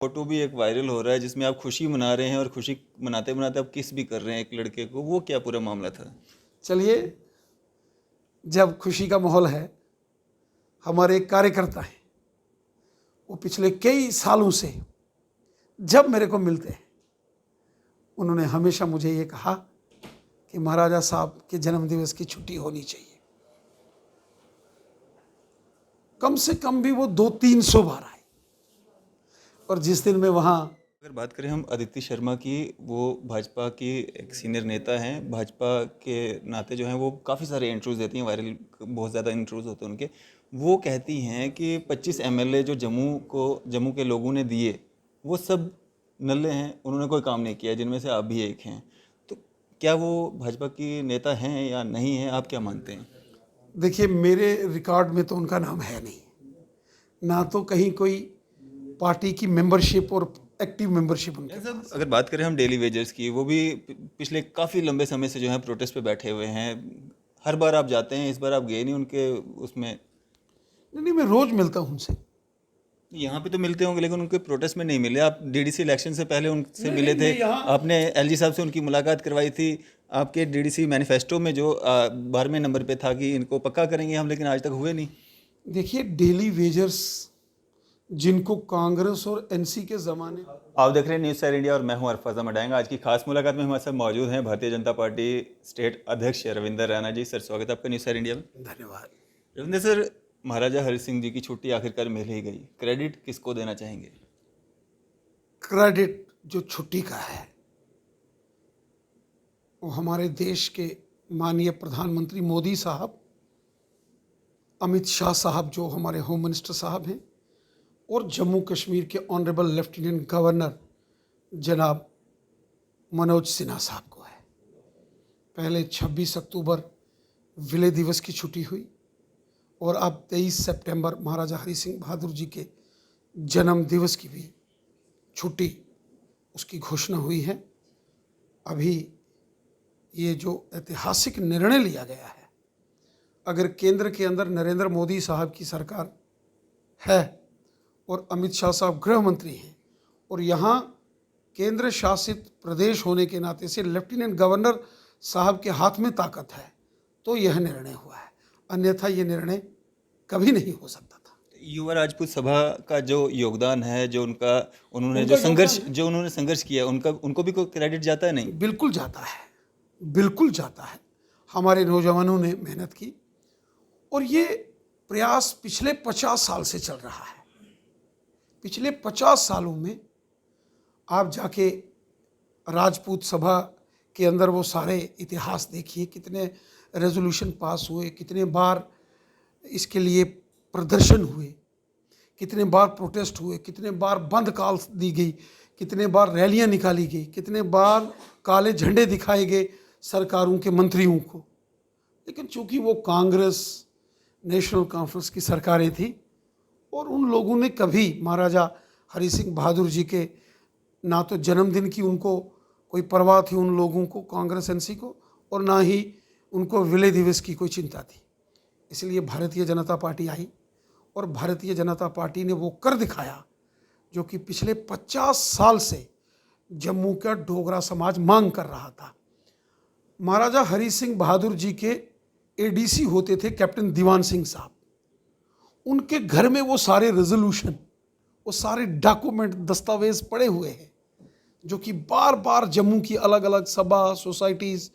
Photo भी एक viral हो रहा है जिसमें आप खुशी मना रहे हैं और खुशी मनाते मनाते आप किस भी कर रहे हैं एक लड़के को, वो क्या पूरा मामला था? चलिए, जब खुशी का माहौल है, हमारे एक कार्यकर्ता हैं, वो पिछले कई सालों से जब मेरे को मिलते हैं, उन्होंने हमेशा मुझे ये कहा कि महाराजा साहब के जन्मदिवस की छुट्टी होनी चाहिए। कम से कम भी वो 200-300 बार आए। और जिस दिन मैं वहाँ, अगर बात करें हम अदिति शर्मा की, वो भाजपा की एक सीनियर नेता हैं। भाजपा के नाते जो हैं वो काफ़ी सारे इंटरव्यूज़ देती हैं, वायरल बहुत ज़्यादा इंटरव्यूज़ होते हैं उनके। वो कहती हैं कि 25 एमएलए जो जम्मू के लोगों ने दिए वो सब नल्ले हैं, उन्होंने कोई काम नहीं किया, जिनमें से आप भी एक हैं। तो क्या वो भाजपा की नेता हैं या नहीं हैं, आप क्या मानते हैं? देखिए, मेरे रिकॉर्ड में तो उनका नाम है नहीं, ना तो कहीं कोई पार्टी की मेंबरशिप और एक्टिव मेंबरशिप उनके ऐसा पास। अगर बात करें हम डेली वेजर्स की, वो भी पिछले काफ़ी लंबे समय से जो है प्रोटेस्ट पे बैठे हुए हैं। हर बार आप जाते हैं, इस बार आप गए नहीं उनके उसमें। नहीं, मैं रोज मिलता हूँ उनसे। यहाँ पे तो मिलते होंगे लेकिन उनके प्रोटेस्ट में नहीं मिले। आप डीडीसी इलेक्शन से पहले उनसे मिले थे, मैं यहाँ, आपने एलजी साहब से उनकी मुलाकात करवाई थी। आपके डीडीसी मैनिफेस्टो में जो 12वें नंबर पे था कि इनको पक्का करेंगे हम, लेकिन आज तक हुए नहीं। देखिए, डेली वेजर्स जिनको कांग्रेस और एनसी के ज़माने। आप देख रहे हैं न्यूज़ सैर इंडिया और मैं हूं अरफाजा मडाएंगा। आज की खास मुलाकात में हमारे साथ मौजूद हैं भारतीय जनता पार्टी स्टेट अध्यक्ष रविंदर रैना जी। सर, स्वागत है आपका न्यूज़ सैर इंडिया में। धन्यवाद। रविंदर सर, महाराजा हरि सिंह जी की छुट्टी आखिरकार मिल ही गई, क्रेडिट किसको देना चाहेंगे? क्रेडिट जो छुट्टी का है वो हमारे देश के माननीय प्रधानमंत्री मोदी साहब, अमित शाह साहब जो हमारे होम मिनिस्टर साहब हैं, और जम्मू कश्मीर के ऑनरेबल लेफ्टिनेंट गवर्नर जनाब मनोज सिन्हा साहब को है। पहले 26 अक्टूबर विलय दिवस की छुट्टी हुई और अब 23 सितंबर महाराजा हरि सिंह बहादुर जी के जन्म दिवस की भी छुट्टी उसकी घोषणा हुई है। अभी ये जो ऐतिहासिक निर्णय लिया गया है, अगर केंद्र के अंदर नरेंद्र मोदी साहब की सरकार है और अमित शाह साहब गृह मंत्री हैं, और यहाँ केंद्र शासित प्रदेश होने के नाते से लेफ्टिनेंट गवर्नर साहब के हाथ में ताकत है, तो यह निर्णय हुआ है। अन्यथा ये निर्णय कभी नहीं हो सकता था। युवा राजपूत सभा का जो योगदान है, जो उन्होंने उनका जो उन्होंने संघर्ष किया, उनको भी कोई क्रेडिट जाता है? नहीं, बिल्कुल जाता है, बिल्कुल जाता है। हमारे नौजवानों ने मेहनत की और ये प्रयास पिछले 50 साल से चल रहा है। पिछले 50 सालों में आप जाके राजपूत सभा के अंदर वो सारे इतिहास देखिए, कितने रेजोल्यूशन पास हुए, कितने बार इसके लिए प्रदर्शन हुए, कितने बार प्रोटेस्ट हुए, कितने बार बंद कॉल दी गई, कितने बार रैलियां निकाली गई, कितने बार काले झंडे दिखाए गए सरकारों के मंत्रियों को। लेकिन चूंकि वो कांग्रेस नेशनल कॉन्फ्रेंस की सरकारें थी और उन लोगों ने कभी महाराजा हरि सिंह बहादुर जी के ना तो जन्मदिन की उनको कोई परवाह थी उन लोगों को, कांग्रेस एनसी को, और ना ही उनको विलय दिवस की कोई चिंता थी। इसलिए भारतीय जनता पार्टी आई और भारतीय जनता पार्टी ने वो कर दिखाया जो कि पिछले 50 साल से जम्मू का डोगरा समाज मांग कर रहा था। महाराजा हरि सिंह बहादुर जी के एडीसी होते थे कैप्टन दीवान सिंह साहब। उनके घर में वो सारे रेजोल्यूशन, वो सारे डॉक्यूमेंट, दस्तावेज पड़े हुए हैं जो कि बार बार जम्मू की अलग अलग सभा, सोसाइटीज़,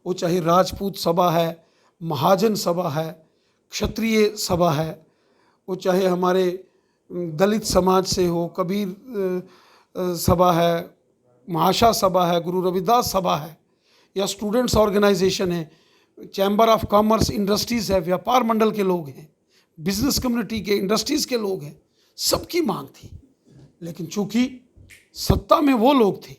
वो चाहे राजपूत सभा है, महाजन सभा है, क्षत्रिय सभा है, वो चाहे हमारे दलित समाज से हो, कबीर सभा है, महाशा सभा है, गुरु रविदास सभा है, या स्टूडेंट्स ऑर्गेनाइजेशन है, चैम्बर ऑफ कॉमर्स, इंडस्ट्रीज़ है, व्यापार मंडल के लोग हैं, बिजनेस कम्युनिटी के, इंडस्ट्रीज़ के लोग हैं, सबकी मांग थी। लेकिन चूंकि सत्ता में वो लोग थे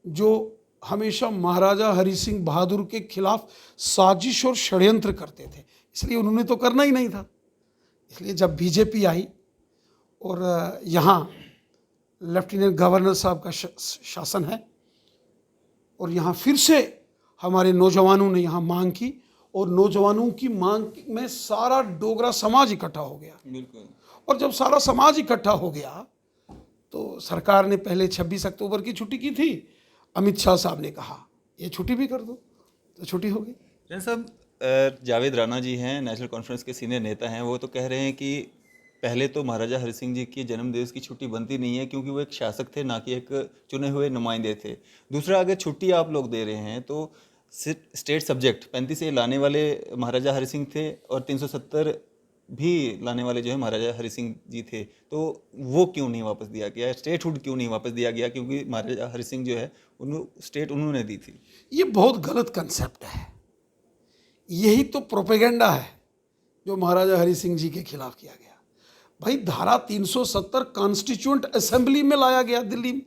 जो हमेशा महाराजा हरि सिंह बहादुर के खिलाफ साजिश और षड्यंत्र करते थे, इसलिए उन्होंने तो करना ही नहीं था। इसलिए जब बीजेपी आई और यहाँ लेफ्टिनेंट गवर्नर साहब का शासन है और यहाँ फिर से हमारे नौजवानों ने यहाँ मांग की, और नौजवानों की मांग में सारा डोगरा समाज इकट्ठा हो गया। बिल्कुल। और जब सारा समाज इकट्ठा हो गया तो सरकार ने पहले 26 अक्टूबर की छुट्टी की थी, अमित शाह साहब ने कहा ये छुट्टी भी कर दो, तो छुट्टी हो गई। जैन साहब, जावेद राणा जी हैं, नेशनल कॉन्फ्रेंस के सीनियर नेता हैं, वो तो कह रहे हैं कि पहले तो महाराजा हरि सिंह जी की जन्मदिवस की छुट्टी बनती नहीं है क्योंकि वो एक शासक थे, ना कि एक चुने हुए नुमाइंदे थे। दूसरा, अगर छुट्टी आप लोग दे रहे हैं तो स्टेट सब्जेक्ट 35 ए लाने वाले महाराजा हरि सिंह थे और 370 भी लाने वाले जो है महाराजा हरि सिंह जी थे, तो वो क्यों नहीं वापस दिया गया? स्टेटहुड क्यों नहीं वापस दिया गया? क्योंकि महाराजा हरि सिंह जो है स्टेट उन्होंने दी थी। ये बहुत गलत कंसेप्ट है, यही तो प्रोपेगेंडा है जो महाराजा हरि सिंह जी के खिलाफ किया गया। भाई धारा 370 कॉन्स्टिट्यूएंट असेंबली में लाया गया दिल्ली में,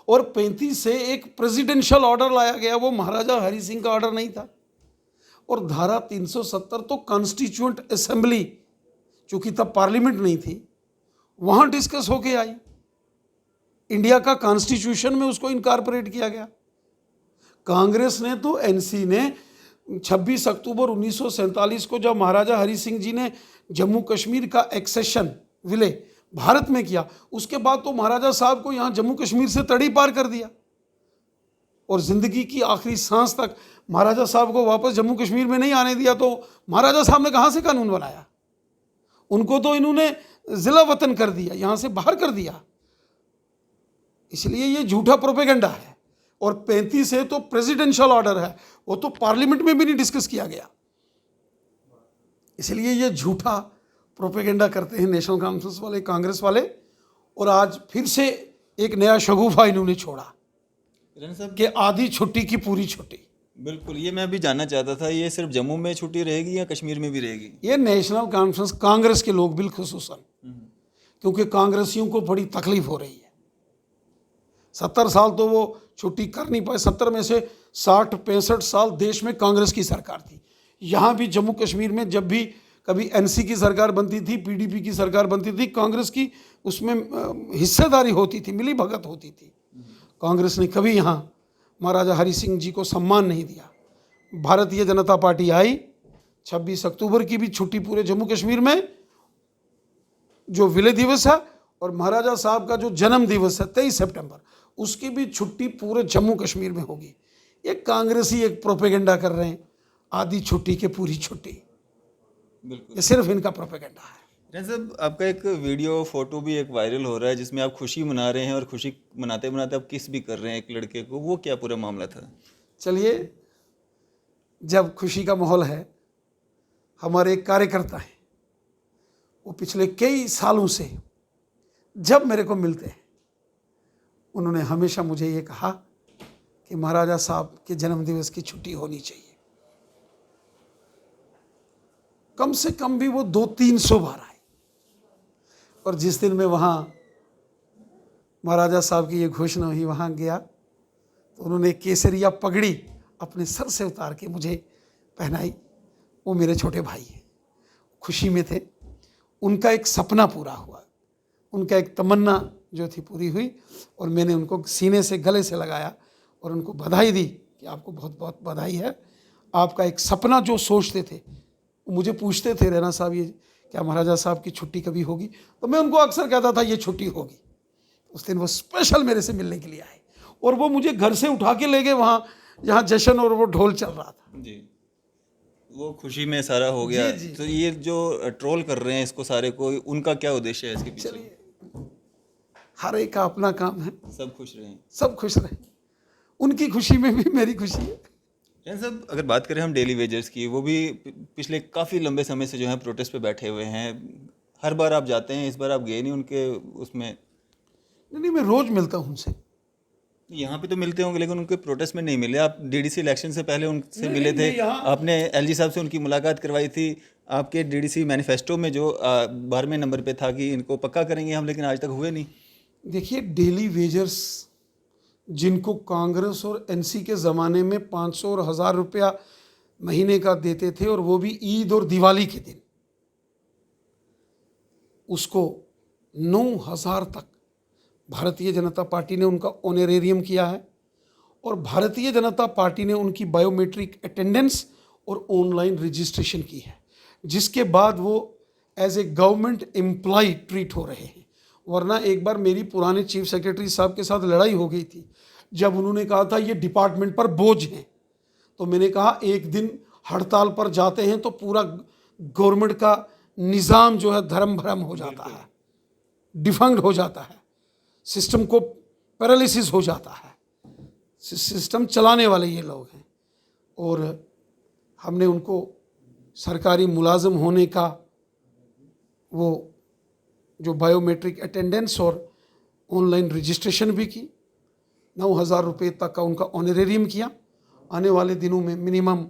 और 35 से एक प्रेसिडेंशियल ऑर्डर लाया गया, वो महाराजा हरि सिंह का ऑर्डर नहीं था। और धारा 370 तो कॉन्स्टिट्यूएंट असेंबली, चूंकि तब पार्लियामेंट नहीं थी, वहां डिस्कस होके आई, इंडिया का कॉन्स्टिट्यूशन में उसको इनकॉर्पोरेट किया गया। कांग्रेस ने तो एनसी ने 26 अक्टूबर 1947 को जब महाराजा हरि सिंह जी ने जम्मू कश्मीर का एक्सेशन विले भारत में किया, उसके बाद तो महाराजा साहब को यहाँ जम्मू कश्मीर से तड़ी पार कर दिया, और जिंदगी की आखिरी सांस तक महाराजा साहब को वापस जम्मू कश्मीर में नहीं आने दिया। तो महाराजा साहब ने कहाँ से कानून बनाया? उनको तो इन्होंने जिला वतन कर दिया, यहाँ से बाहर कर दिया। इसलिए ये झूठा प्रोपेगेंडा है। और 35 से तो प्रेसिडेंशियल ऑर्डर है, वो तो पार्लियामेंट में भी नहीं डिस्कस किया गया। इसलिए ये झूठा प्रोपेगेंडा करते हैं नेशनल कॉन्फ्रेंस वाले, कांग्रेस वाले। और आज फिर से एक नया शगुफा इन्होंने छोड़ा कि आधी छुट्टी की पूरी छुट्टी। बिल्कुल, ये मैं भी जानना चाहता था, ये सिर्फ जम्मू में छुट्टी रहेगी या कश्मीर में भी रहेगी? ये नेशनल कॉन्फ्रेंस कांग्रेस के लोग बिलखुसूसन, क्योंकि कांग्रेसियों को बड़ी तकलीफ हो रही है। 70 साल तो वो छुट्टी कर नहीं पाए। 70 में से 60-65 साल देश में कांग्रेस की सरकार थी। यहाँ भी जम्मू कश्मीर में जब भी कभी एनसी की सरकार बनती थी, पीडीपी की सरकार बनती थी, कांग्रेस की उसमें हिस्सेदारी होती थी, मिली भगत होती थी। कांग्रेस ने कभी यहाँ महाराजा हरि सिंह जी को सम्मान नहीं दिया। भारतीय जनता पार्टी आई, 26 अक्टूबर की भी छुट्टी पूरे जम्मू कश्मीर में, जो विलय दिवस है, और महाराजा साहब का जो जन्म दिवस है 23 सितंबर, उसकी भी छुट्टी पूरे जम्मू कश्मीर में होगी। ये कांग्रेसी एक प्रोपेगेंडा कर रहे हैं, आधी छुट्टी के पूरी छुट्टी। बिल्कुल, ये सिर्फ इनका प्रोपेगेंडा है। जैसे आपका एक वीडियो फोटो भी एक वायरल हो रहा है जिसमें आप खुशी मना रहे हैं और खुशी मनाते मनाते आप किस भी कर रहे हैं एक लड़के को, वो क्या पूरा मामला था? चलिए, जब खुशी का माहौल है, हमारे एक कार्यकर्ता हैं, वो पिछले कई सालों से जब मेरे को मिलते हैं, उन्होंने हमेशा मुझे ये कहा कि महाराजा साहब के जन्मदिवस की छुट्टी होनी चाहिए। कम से कम भी वो 200-300 बार आए। और जिस दिन मैं वहाँ महाराजा साहब की ये घोषणा हुई, वहाँ गया, तो उन्होंने केसरिया पगड़ी अपने सर से उतार के मुझे पहनाई। वो मेरे छोटे भाई हैं, खुशी में थे। उनका एक सपना पूरा हुआ, उनका एक तमन्ना जो थी पूरी हुई, और मैंने उनको सीने से गले से लगाया और उनको बधाई दी कि आपको बहुत बहुत बधाई है। आपका एक सपना जो सोचते थे, मुझे पूछते थे, रैना साहब ये क्या महाराजा साहब की छुट्टी कभी होगी? तो मैं उनको अक्सर कहता था ये छुट्टी होगी। उस दिन वो स्पेशल मेरे से मिलने के लिए आए, और वो मुझे घर से उठा के ले गए वहाँ जहाँ जश्न और वो ढोल चल रहा था। जी, वो खुशी में सारा हो गया। जी, जी। तो ये जो ट्रोल कर रहे हैं इसको सारे को, उनका क्या उद्देश्य है इसके पीछे? चलिए, हर एक का अपना काम है, सब खुश रहें। सब खुश रहे। उनकी खुशी में भी मेरी खुशी है। जैन साहब, अगर बात करें हम डेली वेजर्स की, वो भी पिछले काफ़ी लंबे समय से जो है प्रोटेस्ट पे बैठे हुए हैं। हर बार आप जाते हैं, इस बार आप गए नहीं उनके उसमें? नहीं, मैं रोज मिलता हूँ उनसे। यहाँ पे तो मिलते होंगे, लेकिन उनके प्रोटेस्ट में नहीं मिले। आप डीडीसी इलेक्शन से पहले उनसे मिले थे, आपने एलजी साहब से उनकी मुलाकात करवाई थी। आपके डीडीसी मैनिफेस्टो में जो 12वें नंबर पे था कि इनको पक्का करेंगे हम, लेकिन आज तक हुए नहीं। देखिए, डेली वेजर्स जिनको कांग्रेस और एनसी के ज़माने में 500 और 1000 रुपया महीने का देते थे, और वो भी ईद और दिवाली के दिन, उसको 9000 तक भारतीय जनता पार्टी ने उनका ऑनरेरियम किया है। और भारतीय जनता पार्टी ने उनकी बायोमेट्रिक अटेंडेंस और ऑनलाइन रजिस्ट्रेशन की है, जिसके बाद वो as a government employ treat हो रहे हैं। वरना एक बार मेरी पुराने चीफ सेक्रेटरी साहब के साथ लड़ाई हो गई थी, जब उन्होंने कहा था ये डिपार्टमेंट पर बोझ है। तो मैंने कहा एक दिन हड़ताल पर जाते हैं तो पूरा गवर्नमेंट का निज़ाम जो है धर्म भरम हो जाता है, डिफंक्ट हो जाता है, सिस्टम को पैरालिसिस हो जाता है। सिस्टम चलाने वाले ये लोग हैं, और हमने उनको सरकारी मुलाजिम होने का वो जो बायोमेट्रिक अटेंडेंस और ऑनलाइन रजिस्ट्रेशन भी की, 9,000 रुपये तक का उनका ऑनरेरियम किया। आने वाले दिनों में मिनिमम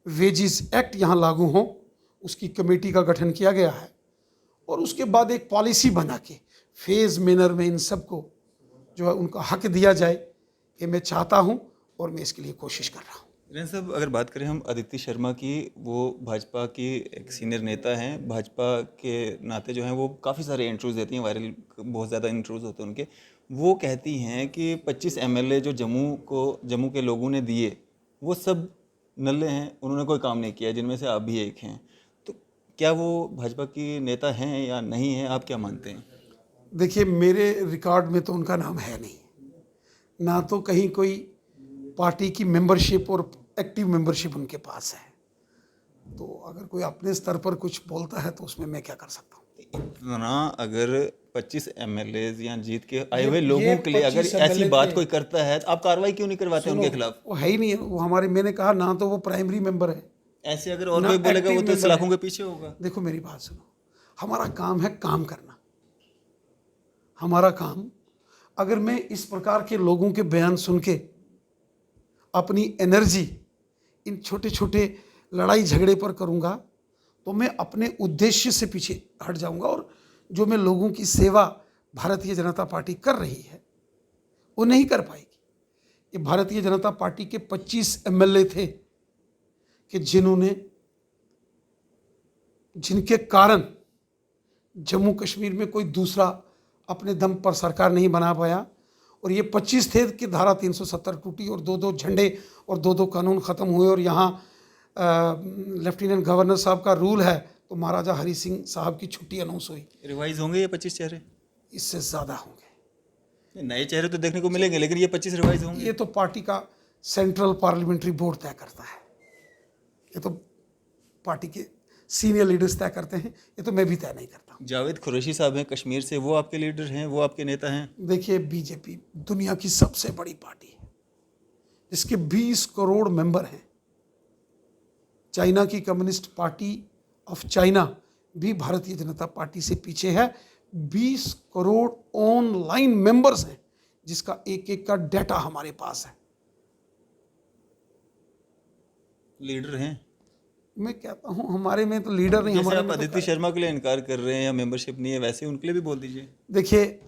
वेजेस एक्ट यहाँ लागू हो, उसकी कमेटी का गठन किया गया है, और उसके बाद एक पॉलिसी बना के फेज़ मैनर में इन सबको जो है उनका हक दिया जाए। कि मैं चाहता हूँ और मैं इसके लिए कोशिश कर रहा हूँ। हिरेन साहब, अगर बात करें हम आदित्य शर्मा की, वो भाजपा की एक सीनियर नेता हैं। भाजपा के नाते जो हैं वो काफ़ी सारे इंटरव्यूज़ देती हैं, वायरल बहुत ज़्यादा इंटरव्यूज़ होते हैं उनके। वो कहती हैं कि 25 एमएलए जो जम्मू के लोगों ने दिए वो सब नल्ले हैं, उन्होंने कोई काम नहीं किया, जिनमें से आप भी एक हैं। तो क्या वो भाजपा की नेता हैं या नहीं हैं, आप क्या मानते हैं? देखिए, मेरे रिकॉर्ड में तो उनका नाम है नहीं, ना तो कहीं कोई पार्टी की मेंबरशिप और एक्टिव मेंबरशिप उनके पास है। तो अगर कोई अपने स्तर पर कुछ बोलता है तो उसमें मैं क्या कर सकता हूँ। इतना अगर 25 एमएलए या जीत के आए हुए लोगों के लिए अगर ऐसी बात कोई करता है तो आप कार्रवाई क्यों नहीं करवाते उनके खिलाफ? वो है ही नहीं, वो हमारे, मैंने कहा ना तो वो प्राइमरी मेंबर है। ऐसे अगर और कोई बोलेगा वो तो सलाखों के पीछे होगा। देखो मेरी बात सुनो, हमारा काम है काम करना। हमारा काम, अगर मैं इस प्रकार के लोगों के बयान सुन के अपनी एनर्जी इन छोटे छोटे लड़ाई झगड़े पर करूंगा तो मैं अपने उद्देश्य से पीछे हट जाऊंगा, और जो मैं लोगों की सेवा भारतीय जनता पार्टी कर रही है वो नहीं कर पाएगी। ये भारतीय जनता पार्टी के 25 एमएलए थे कि जिनके कारण जम्मू कश्मीर में कोई दूसरा अपने दम पर सरकार नहीं बना पाया, और ये 25 थे कि धारा 370 टूटी और 2-2 झंडे और 2-2 कानून ख़त्म हुए, और यहाँ लेफ्टिनेंट गवर्नर साहब का रूल है तो महाराजा हरि सिंह साहब की छुट्टी अनाउंस हुई। रिवाइज होंगे ये 25 चेहरे? इससे ज़्यादा होंगे। नए चेहरे तो देखने को मिलेंगे, लेकिन ये 25 रिवाइज होंगे? ये तो पार्टी का सेंट्रल पार्लियामेंट्री बोर्ड तय करता है, ये तो पार्टी के सीनियर लीडर्स तय करते हैं, ये तो मैं भी तय नहीं करता हूँ। जावेद कुरैशी साहब हैं कश्मीर से, वो आपके लीडर हैं, वो आपके नेता हैं? देखिए, बीजेपी दुनिया की सबसे बड़ी पार्टी है, इसके 20 करोड़ मेंबर हैं। चाइना की कम्युनिस्ट पार्टी ऑफ चाइना भी भारतीय जनता पार्टी से पीछे है। 20 करोड़ ऑनलाइन मेंबर्स हैं, जिसका एक एक का डाटा हमारे पास है। लीडर हैं? मैं कहता हूँ हमारे में तो लीडर नहीं, जैसे हमारे आप में तो आदित्य शर्मा के लिए इनकार कर रहे हैं या मेंबरशिप नहीं है, वैसे उनके लिए भी बोल दीजिए। देखिए,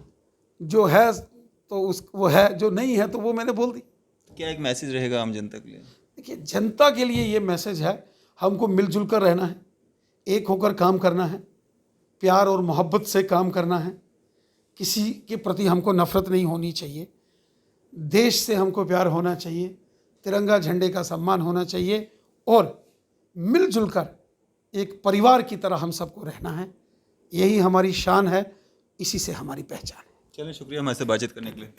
जो है तो वो है, जो नहीं है तो वो मैंने बोल दी। क्या एक मैसेज रहेगा आम जनता के लिए? देखिए, जनता के लिए ये मैसेज है, हमको मिलजुल कर रहना है, एक होकर काम करना है, प्यार और मोहब्बत से काम करना है, किसी के प्रति हमको नफरत नहीं होनी चाहिए, देश से हमको प्यार होना चाहिए, तिरंगा झंडे का सम्मान होना चाहिए, और मिलजुल कर एक परिवार की तरह हम सबको रहना है। यही हमारी शान है, इसी से हमारी पहचान है। चलिए, शुक्रिया हमारे से बातचीत करने के लिए।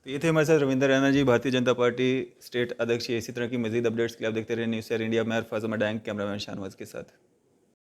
तो ये थे हमारे साथ रविंदर रैना जी, भारतीय जनता पार्टी स्टेट अध्यक्ष। इसी तरह की मजीद अपडेट्स के लिए आप देखते रहे न्यूज़ शेयर इंडिया। मैं फैज़ल मडैंग, कैमरामैन शाहनवाज के साथ।